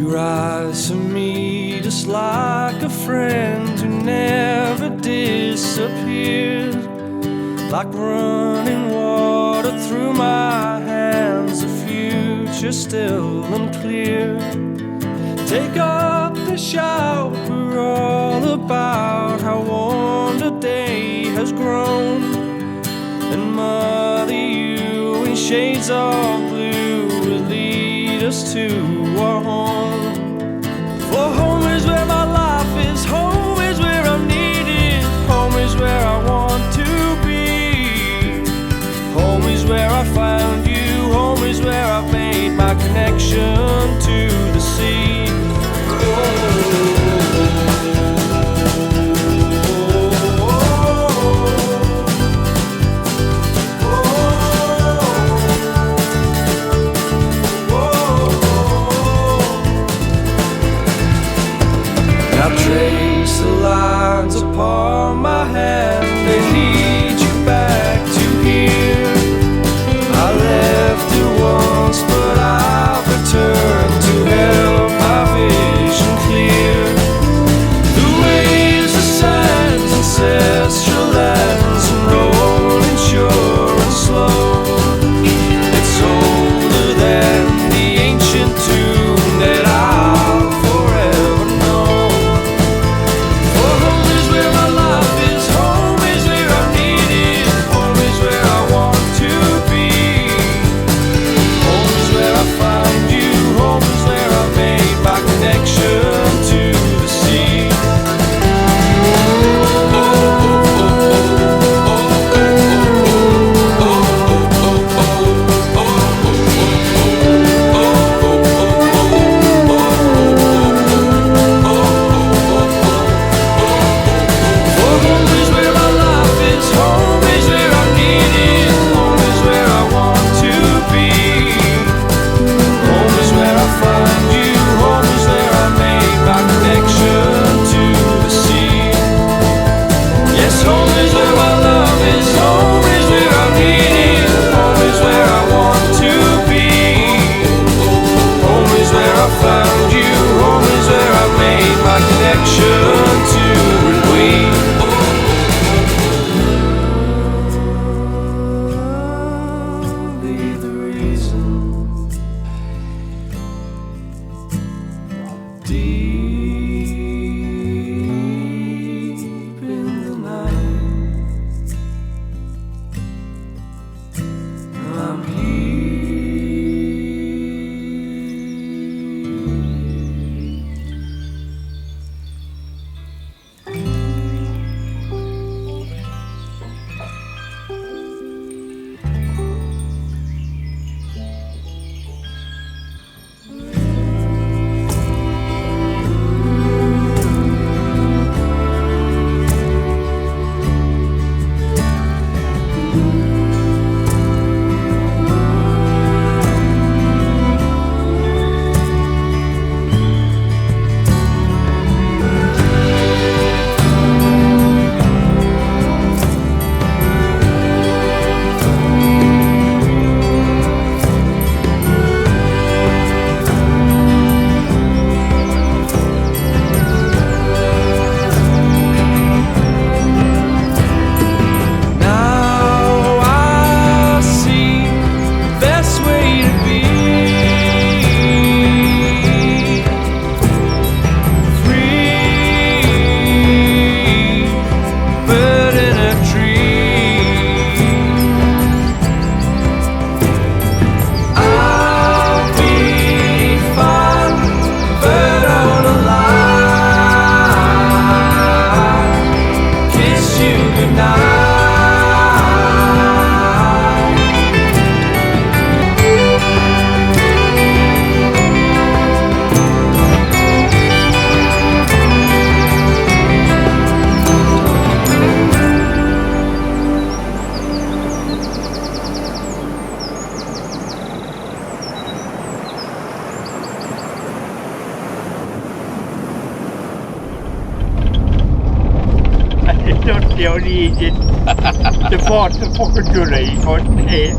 You rise to me just like a friend who never disappeared, like running water through my hands, a future still unclear. Take up the shout, we're all about how warm the day has grown, and mother, you in shades of blue will lead us to our home. For home is where my life is, home is where I'm needed, home is where I want to be. Home is where I found you, home is where I've made my connection to the sea. Trace the lines upon my hand, they lead you back to here. I left it once, but I've returned to help my vision clear. The waves, the sands, ancestral lands, and rolling sure and slow. It's older than the ancient tomb that I'll forever know. Don't kill the Egypt. The port, you lay on here.